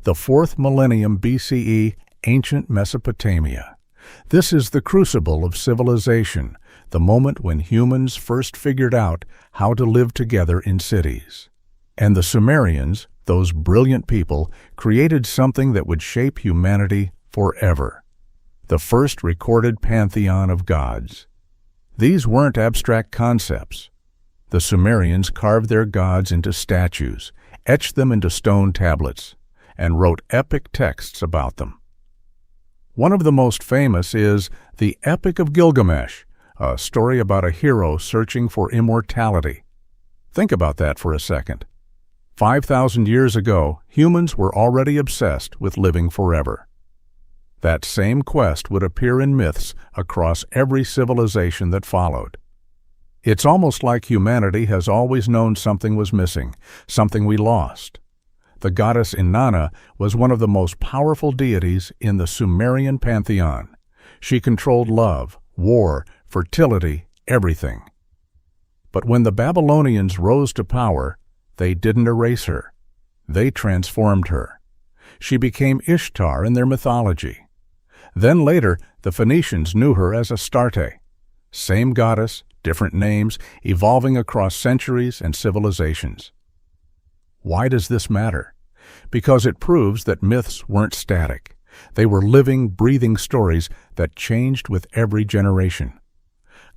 the 4th millennium BCE, ancient Mesopotamia. This is the crucible of civilization, the moment when humans first figured out how to live together in cities. And the Sumerians, those brilliant people, created something that would shape humanity forever. The first recorded pantheon of gods. These weren't abstract concepts. The Sumerians carved their gods into statues, etched them into stone tablets, and wrote epic texts about them. One of the most famous is the Epic of Gilgamesh, a story about a hero searching for immortality. Think about that for a second. 5,000 years ago, humans were already obsessed with living forever. That same quest would appear in myths across every civilization that followed. It's almost like humanity has always known something was missing, something we lost. The goddess Inanna was one of the most powerful deities in the Sumerian pantheon. She controlled love, war, fertility, everything. But when the Babylonians rose to power, they didn't erase her. They transformed her. She became Ishtar in their mythology. Then later, the Phoenicians knew her as Astarte. Same goddess, different names, evolving across centuries and civilizations. Why does this matter? Because it proves that myths weren't static. They were living, breathing stories that changed with every generation.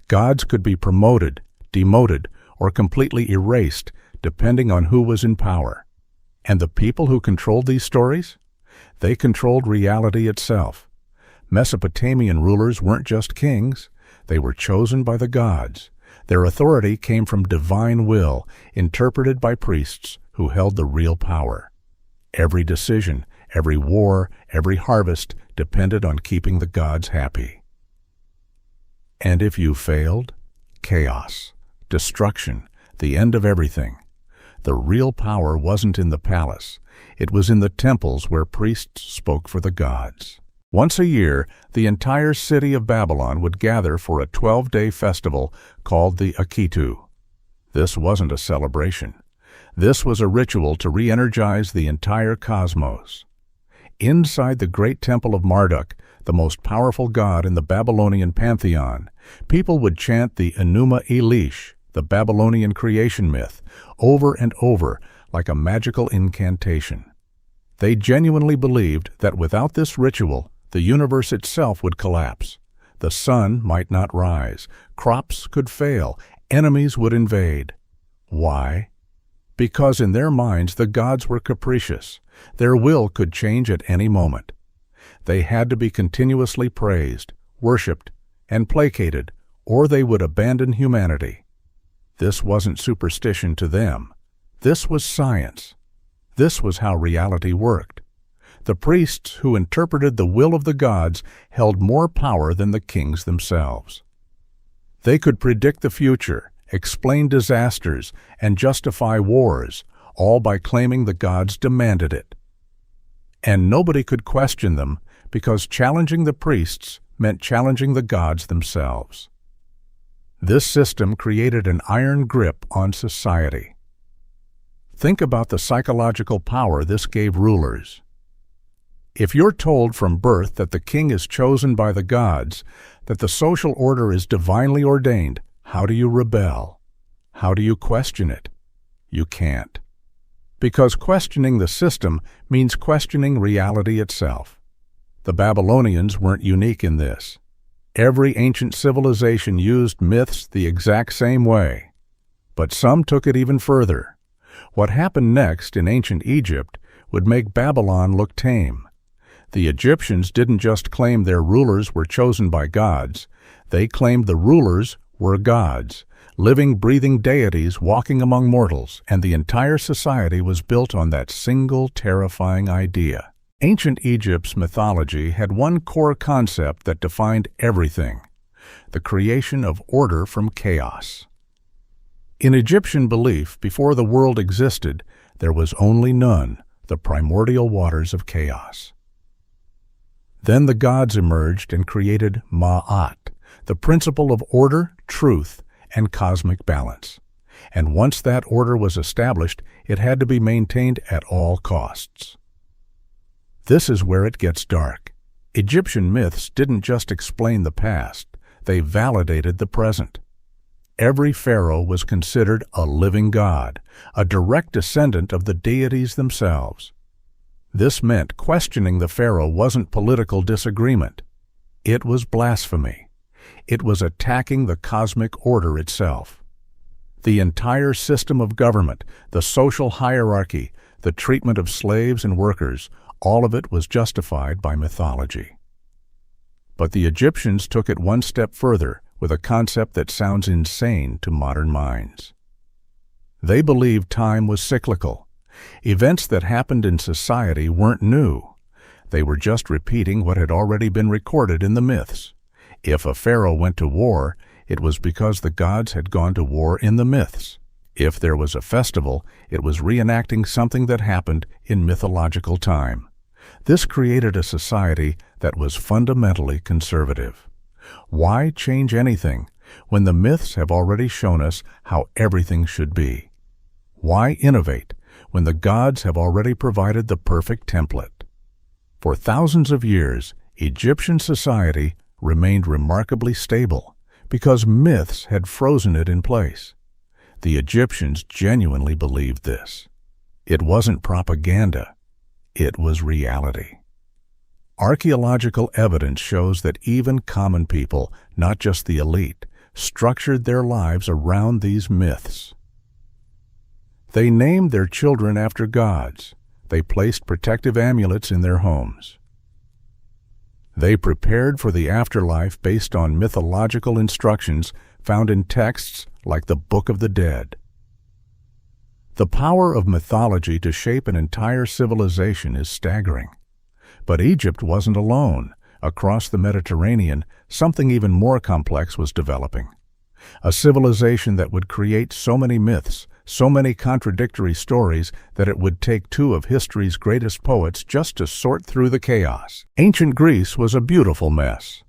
Gods could be promoted, demoted, or completely erased, depending on who was in power. And the people who controlled these stories? They controlled reality itself. Mesopotamian rulers weren't just kings. They were chosen by the gods. Their authority came from divine will, interpreted by priests who held the real power. Every decision, every war, every harvest depended on keeping the gods happy. And if you failed, chaos, destruction, the end of everything. The real power wasn't in the palace. It was in the temples where priests spoke for the gods. Once a year, the entire city of Babylon would gather for a 12-day festival called the etched. This wasn't a celebration. This was a ritual to re-energize the entire cosmos. Inside the great temple of Marduk, the most powerful god in the Babylonian pantheon, people would chant the Enuma Elish, the Babylonian creation myth, over and over like a magical incantation. They genuinely believed that without this ritual, the universe itself would collapse. The sun might not rise, crops could fail, enemies would invade. Why? Because in their minds the gods were capricious. Their will could change at any moment. They had to be continuously praised, worshipped, and placated, or they would abandon humanity. This wasn't superstition to them. This was science. This was how reality worked. The priests who interpreted the will of the gods held more power than the kings themselves. They could predict the future, explain disasters, and justify wars, all by claiming the gods demanded it. And nobody could question them, because challenging the priests meant challenging the gods themselves. This system created an iron grip on society. Think about the psychological power this gave rulers. If you're told from birth that the king is chosen by the gods, that the social order is divinely ordained, how do you rebel? How do you question it? You can't. Because questioning the system means questioning reality itself. The Babylonians weren't unique in this. Every ancient civilization used myths the exact same way. But some took it even further. What happened next in ancient Egypt would make Babylon look tame. The Egyptians didn't just claim their rulers were chosen by gods. They claimed the rulers were gods, living, breathing deities walking among mortals, and the entire society was built on that single terrifying idea. Ancient Egypt's mythology had one core concept that defined everything: the creation of order from chaos. In Egyptian belief, before the world existed, there was only none, the primordial waters of chaos. Then the gods emerged and created Ma'at, the principle of order, truth, and cosmic balance. And once that order was established, it had to be maintained at all costs. This is where it gets dark. Egyptian myths didn't just explain the past, they validated the present. Every pharaoh was considered a living god, a direct descendant of the deities themselves. This meant questioning the pharaoh wasn't political disagreement. It was blasphemy. It was attacking the cosmic order itself. The entire system of government, the social hierarchy, the treatment of slaves and workers, all of it was justified by mythology. But the Egyptians took it one step further with a concept that sounds insane to modern minds. They believed time was cyclical. Events that happened in society weren't new. They were just repeating what had already been recorded in the myths. If a pharaoh went to war, it was because the gods had gone to war in the myths. If there was a festival, it was reenacting something that happened in mythological time. This created a society that was fundamentally conservative. Why change anything when the myths have already shown us how everything should be? Why innovate when the gods have already provided the perfect template? For thousands of years, Egyptian society remained remarkably stable because myths had frozen it in place. The Egyptians genuinely believed this. It wasn't propaganda. It was reality. Archaeological evidence shows that even common people, not just the elite, structured their lives around these myths. They named their children after gods. They placed protective amulets in their homes. They prepared for the afterlife based on mythological instructions found in texts like the Book of the Dead. The power of mythology to shape an entire civilization is staggering. But Egypt wasn't alone. Across the Mediterranean, something even more complex was developing. A civilization that would create so many myths, so many contradictory stories that it would take two of history's greatest poets just to sort through the chaos. Ancient Greece was a beautiful mess.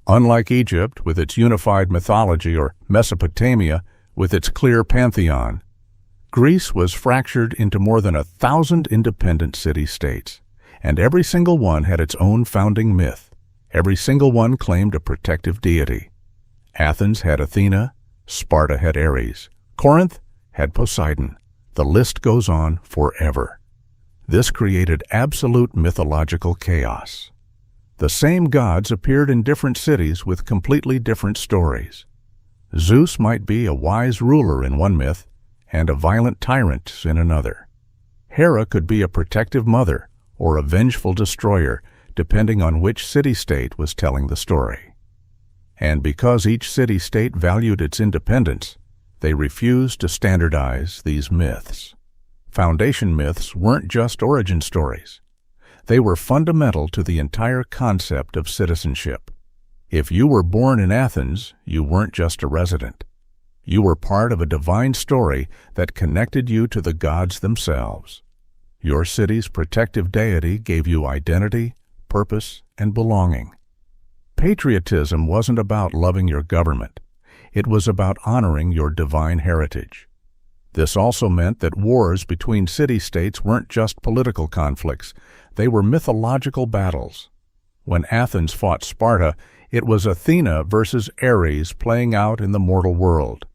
Unlike Egypt, with its unified mythology, or Mesopotamia, with its clear pantheon, Greece was fractured into more than 1,000 independent city-states, and every single one had its own founding myth. Every single one claimed a protective deity. Athens had Athena, Sparta had Ares, Corinth had Poseidon. The list goes on forever. This created absolute mythological chaos. The same gods appeared in different cities with completely different stories. Zeus might be a wise ruler in one myth and a violent tyrant in another. Hera could be a protective mother or a vengeful destroyer, depending on which city-state was telling the story. And because each city-state valued its independence, they refused to standardize these myths. Foundation myths weren't just origin stories. They were fundamental to the entire concept of citizenship. If you were born in Athens, you weren't just a resident. You were part of a divine story that connected you to the gods themselves. Your city's protective deity gave you identity, purpose, and belonging. Patriotism wasn't about loving your government. It was about honoring your divine heritage. This also meant that wars between city-states weren't just political conflicts. They were mythological battles. When Athens fought Sparta, it was Athena versus Ares playing out in the mortal world.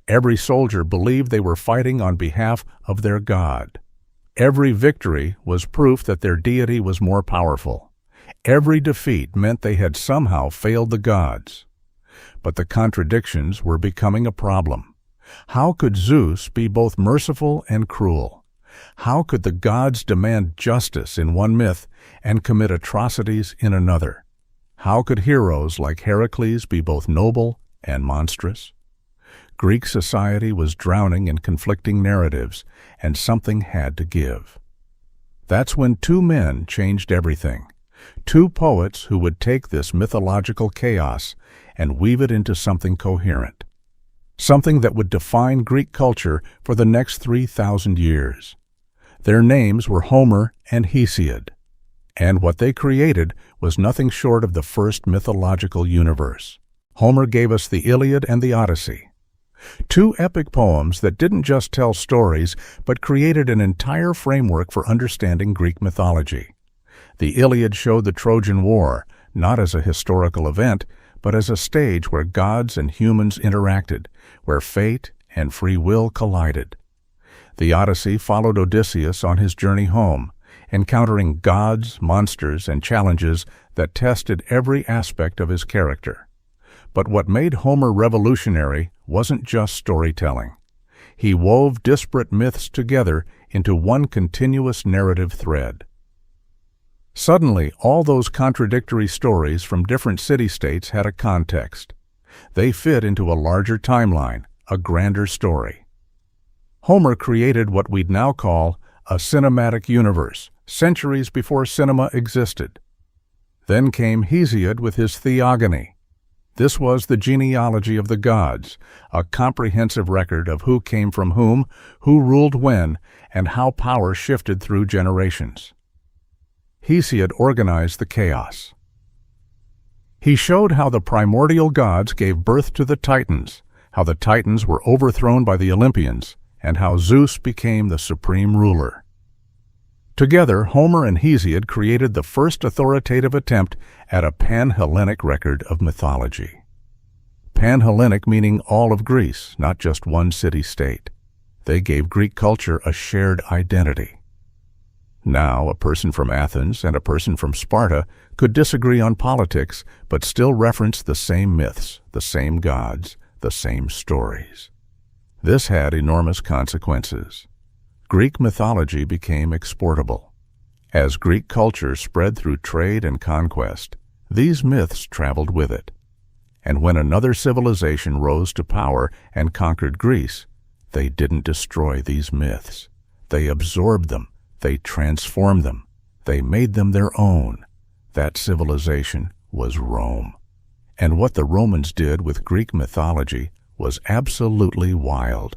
Every soldier believed they were fighting on behalf of their god. Every victory was proof that their deity was more powerful. Every defeat meant they had somehow failed the gods. But the contradictions were becoming a problem. How could Zeus be both merciful and cruel? How could the gods demand justice in one myth and commit atrocities in another? How could heroes like Heracles be both noble and monstrous? Greek society was drowning in conflicting narratives, and something had to give. That's when two men changed everything. Two poets who would take this mythological chaos and weave it into something coherent. Something that would define Greek culture for the next 3,000 years. Their names were Homer and Hesiod, and what they created was nothing short of the first mythological universe. Homer gave us the Iliad and the Odyssey. Two epic poems that didn't just tell stories, but created an entire framework for understanding Greek mythology. The Iliad showed the Trojan War, not as a historical event, but as a stage where gods and humans interacted, where fate and free will collided. The Odyssey followed Odysseus on his journey home, encountering gods, monsters, and challenges that tested every aspect of his character. But what made Homer revolutionary wasn't just storytelling. He wove disparate myths together into one continuous narrative thread. Suddenly, all those contradictory stories from different city-states had a context. They fit into a larger timeline, a grander story. Homer created what we'd now call a cinematic universe, centuries before cinema existed. Then came Hesiod with his theogony. This was the genealogy of the gods, a comprehensive record of who came from whom, who ruled when, and how power shifted through generations. Hesiod organized the chaos. He showed how the primordial gods gave birth to the Titans, how the Titans were overthrown by the Olympians, and how Zeus became the supreme ruler. Together, Homer and Hesiod created the first authoritative attempt at a pan-Hellenic record of mythology. Pan-Hellenic meaning all of Greece, not just one city-state. They gave Greek culture a shared identity. Now, a person from Athens and a person from Sparta could disagree on politics, but still reference the same myths, the same gods, the same stories. This had enormous consequences. Greek mythology became exportable. As Greek culture spread through trade and conquest, these myths traveled with it. And when another civilization rose to power and conquered Greece, they didn't destroy these myths. They absorbed them. They transformed them. They made them their own. That civilization was Rome. And what the Romans did with Greek mythology was absolutely wild.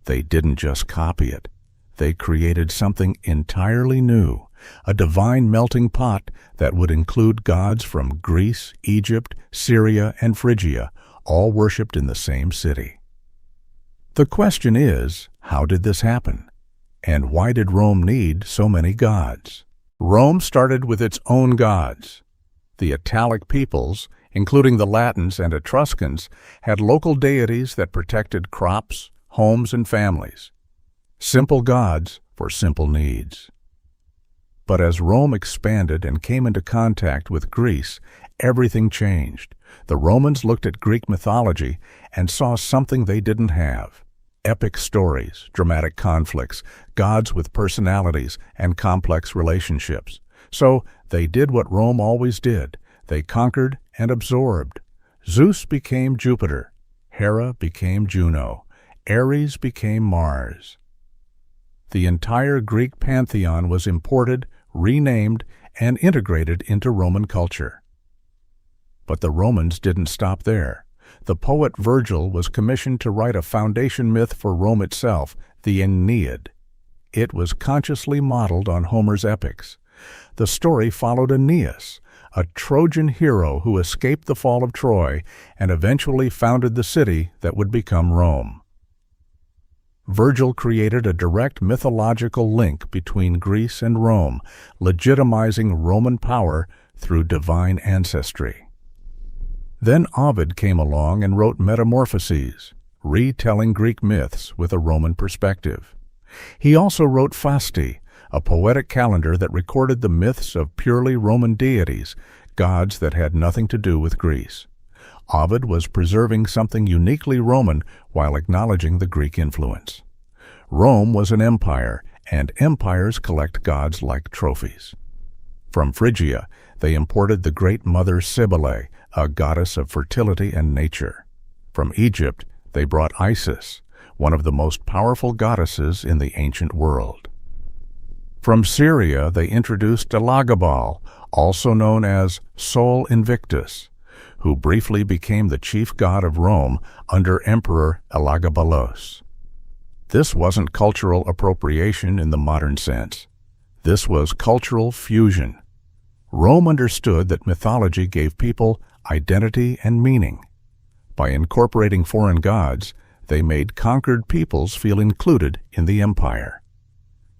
They didn't just copy it. They created something entirely new, a divine melting pot that would include gods from Greece, Egypt, Syria, and Phrygia, all worshipped in the same city. The question is, how did this happen? And why did Rome need so many gods? Rome started with its own gods. The Italic peoples, including the Latins and Etruscans, had local deities that protected crops, homes, and families. Simple gods for simple needs. But as Rome expanded and came into contact with Greece, everything changed. The Romans looked at Greek mythology and saw something they didn't have. Epic stories, dramatic conflicts, gods with personalities, and complex relationships. So they did what Rome always did. They conquered and absorbed. Zeus became Jupiter. Hera became Juno. Ares became Mars. The entire Greek pantheon was imported, renamed, and integrated into Roman culture. But the Romans didn't stop there. The poet Virgil was commissioned to write a foundation myth for Rome itself, the Aeneid. It was consciously modeled on Homer's epics. The story followed Aeneas, a Trojan hero who escaped the fall of Troy and eventually founded the city that would become Rome. Virgil created a direct mythological link between Greece and Rome, legitimizing Roman power through divine ancestry. Then Ovid came along and wrote Metamorphoses, retelling Greek myths with a Roman perspective. He also wrote Fasti, a poetic calendar that recorded the myths of purely Roman deities, gods that had nothing to do with Greece. Ovid was preserving something uniquely Roman while acknowledging the Greek influence. Rome was an empire, and empires collect gods like trophies. From Phrygia, they imported the great mother Cybele, a goddess of fertility and nature. From Egypt, they brought Isis, one of the most powerful goddesses in the ancient world. From Syria, they introduced Elagabal, also known as Sol Invictus, who briefly became the chief god of Rome under Emperor Elagabalus. This wasn't cultural appropriation in the modern sense. This was cultural fusion. Rome understood that mythology gave people identity and meaning. By incorporating foreign gods, they made conquered peoples feel included in the empire.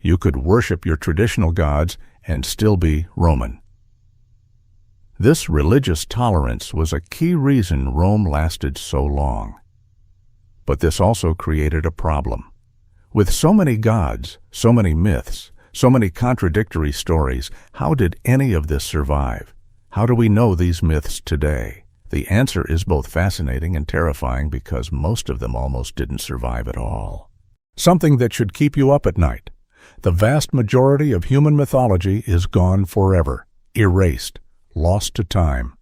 You could worship your traditional gods and still be Roman. This religious tolerance was a key reason Rome lasted so long. But this also created a problem. With so many gods, so many myths, so many contradictory stories, how did any of this survive? How do we know these myths today? The answer is both fascinating and terrifying because most of them almost didn't survive at all. Something that should keep you up at night. The vast majority of human mythology is gone forever, erased, lost to time.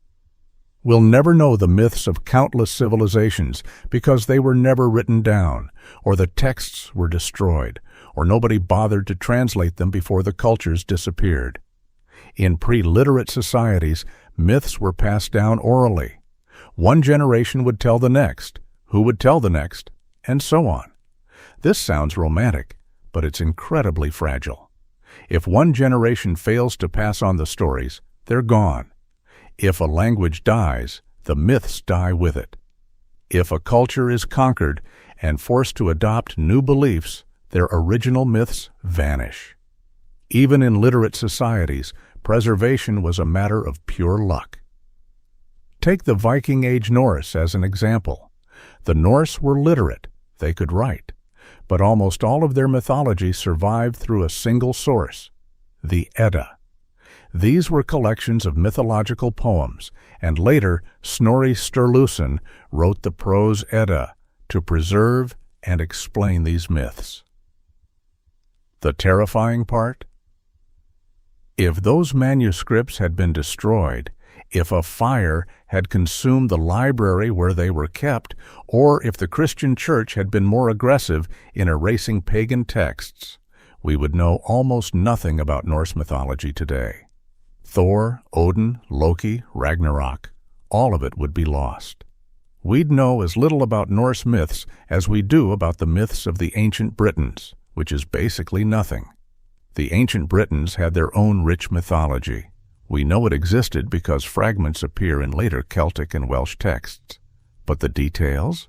We'll never know the myths of countless civilizations because they were never written down, or the texts were destroyed, or nobody bothered to translate them before the cultures disappeared. In pre-literate societies, myths were passed down orally. One generation would tell the next, who would tell the next, and so on. This sounds romantic, but it's incredibly fragile. If one generation fails to pass on the stories, they're gone. If a language dies, the myths die with it. If a culture is conquered and forced to adopt new beliefs, their original myths vanish. Even in literate societies, preservation was a matter of pure luck. Take the Viking Age Norse as an example. The Norse were literate, they could write, but almost all of their mythology survived through a single source, the Edda. These were collections of mythological poems, and later Snorri Sturluson wrote the prose Edda to preserve and explain these myths. The terrifying part? If those manuscripts had been destroyed, if a fire had consumed the library where they were kept, or if the Christian Church had been more aggressive in erasing pagan texts, we would know almost nothing about Norse mythology today. Thor, Odin, Loki, Ragnarok, all of it would be lost. We'd know as little about Norse myths as we do about the myths of the ancient Britons, which is basically nothing. The ancient Britons had their own rich mythology. We know it existed because fragments appear in later Celtic and Welsh texts. But the details?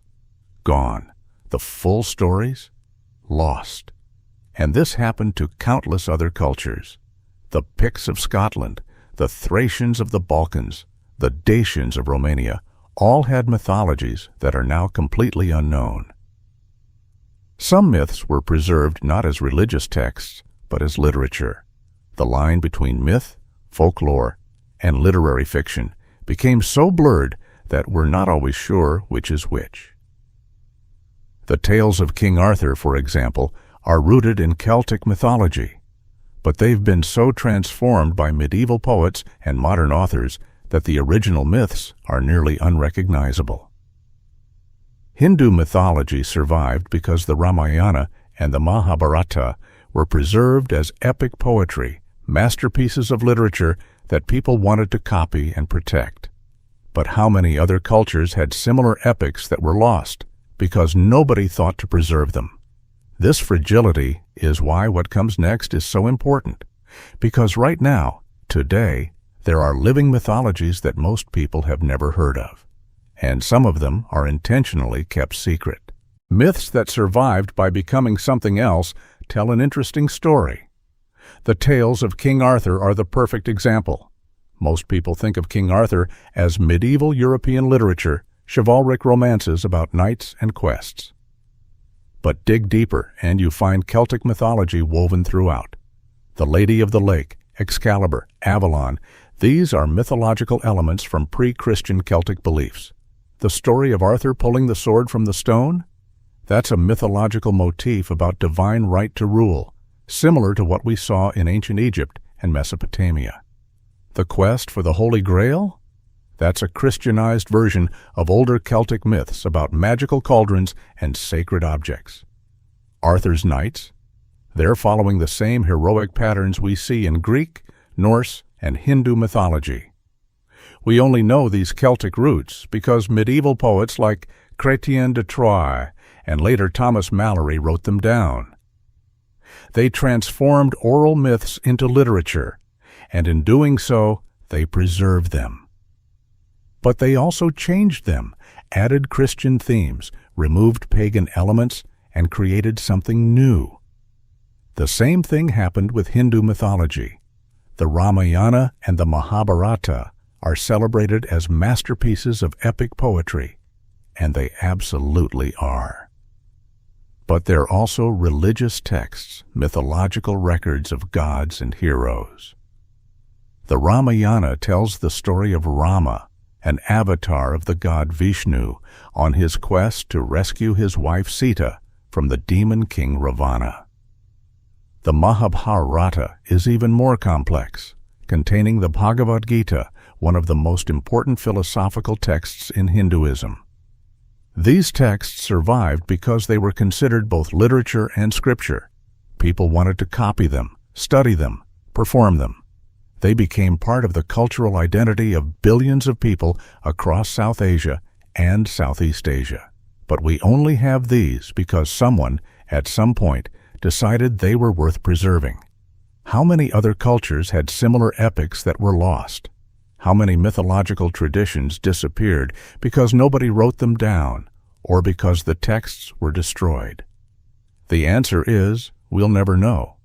Gone. The full stories? Lost. And this happened to countless other cultures. The Picts of Scotland, the Thracians of the Balkans, the Dacians of Romania, all had mythologies that are now completely unknown. Some myths were preserved not as religious texts, but as literature. The line between myth, folklore, and literary fiction became so blurred that we're not always sure which is which. The tales of King Arthur, for example, are rooted in Celtic mythology, but they've been so transformed by medieval poets and modern authors that the original myths are nearly unrecognizable. Hindu mythology survived because the Ramayana and the Mahabharata were preserved as epic poetry, masterpieces of literature that people wanted to copy and protect. But how many other cultures had similar epics that were lost because nobody thought to preserve them? This fragility is why what comes next is so important, because right now, today, there are living mythologies that most people have never heard of, and some of them are intentionally kept secret. Myths that survived by becoming something else tell an interesting story. The tales of King Arthur are the perfect example. Most people think of King Arthur as medieval European literature, chivalric romances about knights and quests. But dig deeper and you find Celtic mythology woven throughout. The Lady of the Lake, Excalibur, Avalon, these are mythological elements from pre-Christian Celtic beliefs. The story of Arthur pulling the sword from the stone? That's a mythological motif about divine right to rule, similar to what we saw in ancient Egypt and Mesopotamia. The quest for the Holy Grail? That's a Christianized version of older Celtic myths about magical cauldrons and sacred objects. Arthur's knights? They're following the same heroic patterns we see in Greek, Norse, and Hindu mythology. We only know these Celtic roots because medieval poets like Chrétien de Troyes and later Thomas Malory wrote them down. They transformed oral myths into literature, and in doing so, they preserved them. But they also changed them, added Christian themes, removed pagan elements, and created something new. The same thing happened with Hindu mythology. The Ramayana and the Mahabharata are celebrated as masterpieces of epic poetry, and they absolutely are. But they're also religious texts, mythological records of gods and heroes. The Ramayana tells the story of Rama, an avatar of the god Vishnu, on his quest to rescue his wife Sita from the demon king Ravana. The Mahabharata is even more complex, containing the Bhagavad Gita, one of the most important philosophical texts in Hinduism. These texts survived because they were considered both literature and scripture. People wanted to copy them, study them, perform them. They became part of the cultural identity of billions of people across South Asia and Southeast Asia. But we only have these because someone, at some point, decided they were worth preserving. How many other cultures had similar epics that were lost? How many mythological traditions disappeared because nobody wrote them down or because the texts were destroyed? The answer is, we'll never know.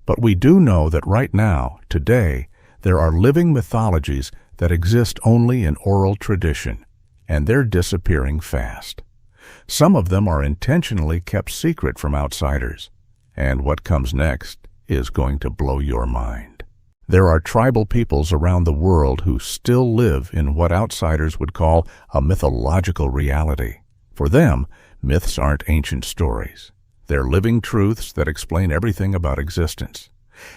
But we do know that right now, today, there are living mythologies that exist only in oral tradition, and they're disappearing fast. Some of them are intentionally kept secret from outsiders, and what comes next is going to blow your mind. There are tribal peoples around the world who still live in what outsiders would call a mythological reality. For them, myths aren't ancient stories. They're living truths that explain everything about existence.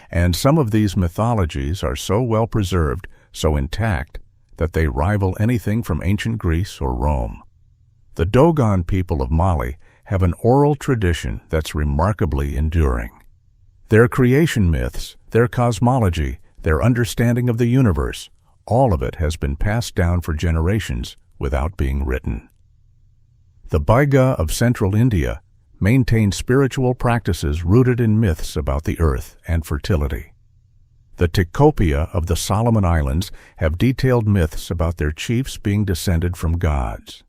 And some of these mythologies are so well preserved, so intact, that they rival anything from ancient Greece or Rome. The Dogon people of Mali have an oral tradition that's remarkably enduring. Their creation myths, their cosmology, their understanding of the universe, all of it has been passed down for generations without being written. The Baiga of central India maintain spiritual practices rooted in myths about the earth and fertility. The Tikopia of the Solomon Islands have detailed myths about their chiefs being descended from gods.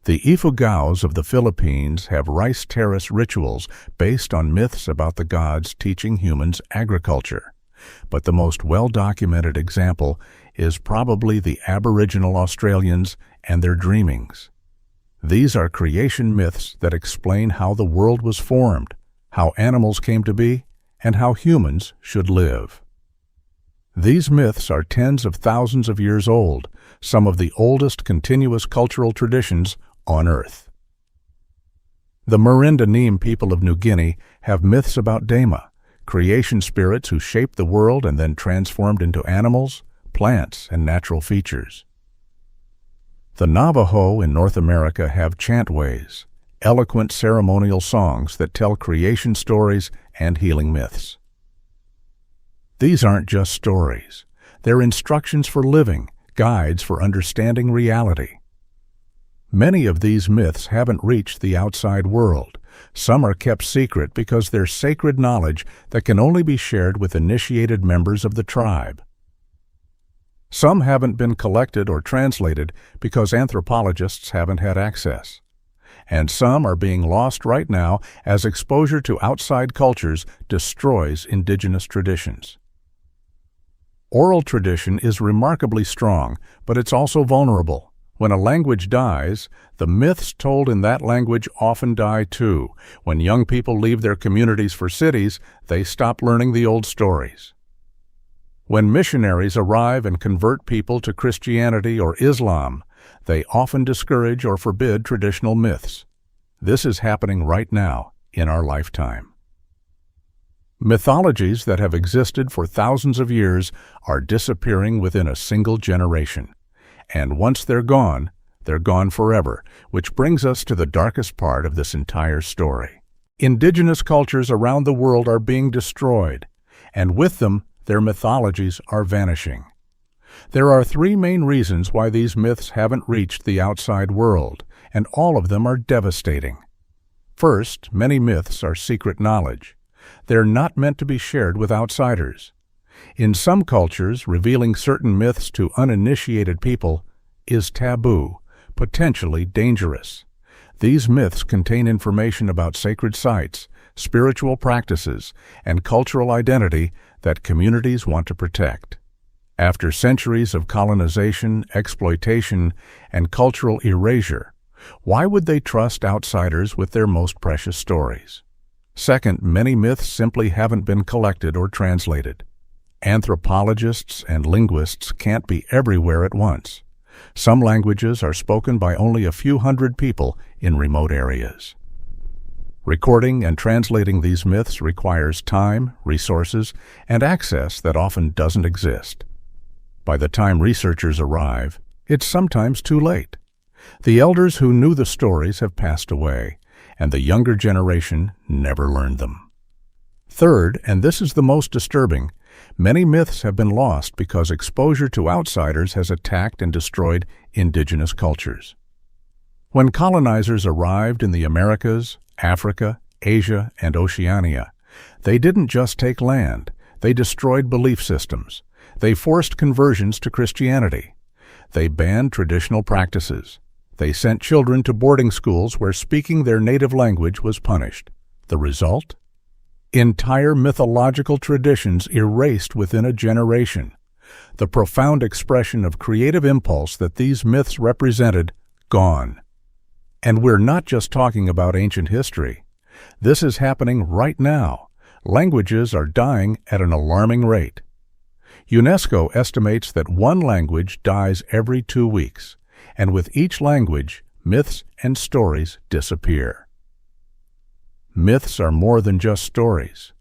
The Ifugaos of the Philippines have rice terrace rituals based on myths about the gods teaching humans agriculture. But the most well-documented example is probably the Aboriginal Australians and their dreamings. These are creation myths that explain how the world was formed, how animals came to be, and how humans should live. These myths are tens of thousands of years old, some of the oldest continuous cultural traditions on Earth. The Marindaneem people of New Guinea have myths about Dema, creation spirits who shaped the world and then transformed into animals, plants, and natural features. The Navajo in North America have chantways, eloquent ceremonial songs that tell creation stories and healing myths. These aren't just stories. They're instructions for living, guides for understanding reality. Many of these myths haven't reached the outside world. Some are kept secret because they're sacred knowledge that can only be shared with initiated members of the tribe. Some haven't been collected or translated because anthropologists haven't had access. And some are being lost right now as exposure to outside cultures destroys indigenous traditions. Oral tradition is remarkably strong, but it's also vulnerable. When a language dies, the myths told in that language often die too. When young people leave their communities for cities, they stop learning the old stories. When missionaries arrive and convert people to Christianity or Islam, they often discourage or forbid traditional myths. This is happening right now in our lifetime. Mythologies that have existed for thousands of years are disappearing within a single generation. And once they're gone forever, which brings us to the darkest part of this entire story. Indigenous cultures around the world are being destroyed, and with them, their mythologies are vanishing. There are three main reasons why these myths haven't reached the outside world, and all of them are devastating. First, many myths are secret knowledge. They're not meant to be shared with outsiders. In some cultures, revealing certain myths to uninitiated people is taboo, potentially dangerous. These myths contain information about sacred sites, spiritual practices, and cultural identity that communities want to protect. After centuries of colonization, exploitation, and cultural erasure, why would they trust outsiders with their most precious stories? Second, many myths simply haven't been collected or translated. Anthropologists and linguists can't be everywhere at once. Some languages are spoken by only a few hundred people in remote areas. Recording and translating these myths requires time, resources, and access that often doesn't exist. By the time researchers arrive, it's sometimes too late. The elders who knew the stories have passed away, and the younger generation never learned them. Third, and this is the most disturbing, many myths have been lost because exposure to outsiders has attacked and destroyed indigenous cultures. When colonizers arrived in the Americas, Africa, Asia, and Oceania, they didn't just take land, they destroyed belief systems. They forced conversions to Christianity. They banned traditional practices. They sent children to boarding schools where speaking their native language was punished. The result? Entire mythological traditions erased within a generation. The profound expression of creative impulse that these myths represented, gone. And we're not just talking about ancient history. This is happening right now. Languages are dying at an alarming rate. UNESCO estimates that one language dies every 2 weeks, and with each language, myths and stories disappear. Myths are more than just stories.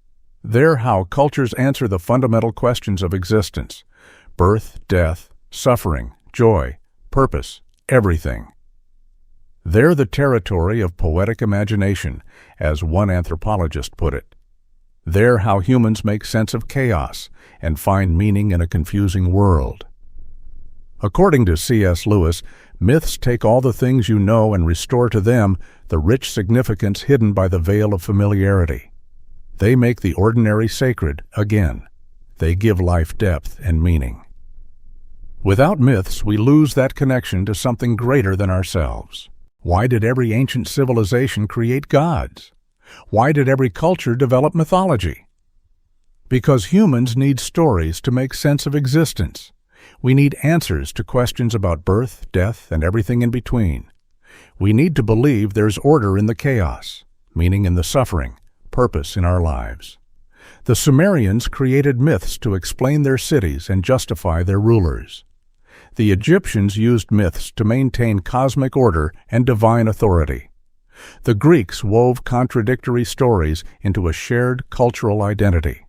They're how cultures answer the fundamental questions of existence: birth, death, suffering, joy, purpose, everything. They're the territory of poetic imagination, as one anthropologist put it. They're how humans make sense of chaos and find meaning in a confusing world. According to C.S. Lewis, myths take all the things you know and restore to them the rich significance hidden by the veil of familiarity. They make the ordinary sacred again. They give life depth and meaning. Without myths, we lose that connection to something greater than ourselves. Why did every ancient civilization create gods? Why did every culture develop mythology? Because humans need stories to make sense of existence. We need answers to questions about birth, death, and everything in between. We need to believe there's order in the chaos, meaning in the suffering, purpose in our lives. The Sumerians created myths to explain their cities and justify their rulers. The Egyptians used myths to maintain cosmic order and divine authority. The Greeks wove contradictory stories into a shared cultural identity.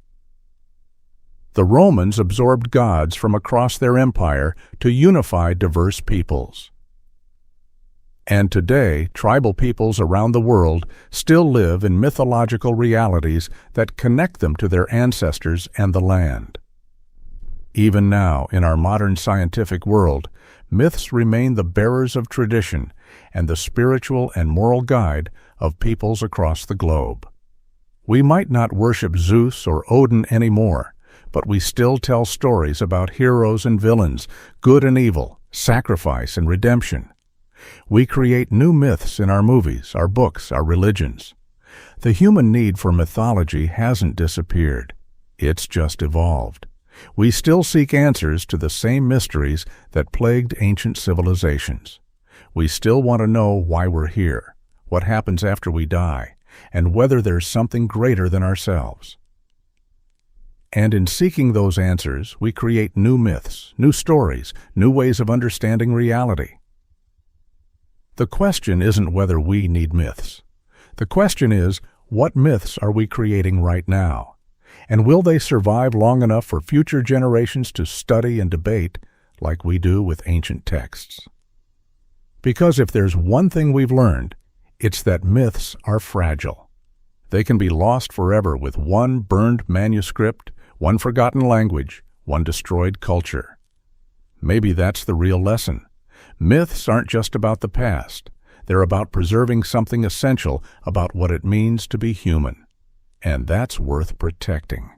The Romans absorbed gods from across their empire to unify diverse peoples. And today, tribal peoples around the world still live in mythological realities that connect them to their ancestors and the land. Even now, in our modern scientific world, myths remain the bearers of tradition and the spiritual and moral guide of peoples across the globe. We might not worship Zeus or Odin anymore, but we still tell stories about heroes and villains, good and evil, sacrifice and redemption. We create new myths in our movies, our books, our religions. The human need for mythology hasn't disappeared. It's just evolved. We still seek answers to the same mysteries that plagued ancient civilizations. We still want to know why we're here, what happens after we die, and whether there's something greater than ourselves. And in seeking those answers, we create new myths, new stories, new ways of understanding reality. The question isn't whether we need myths. The question is, what myths are we creating right now? And will they survive long enough for future generations to study and debate like we do with ancient texts? Because if there's one thing we've learned, it's that myths are fragile. They can be lost forever with one burned manuscript, one forgotten language, one destroyed culture. Maybe that's the real lesson. Myths aren't just about the past. They're about preserving something essential about what it means to be human. And that's worth protecting.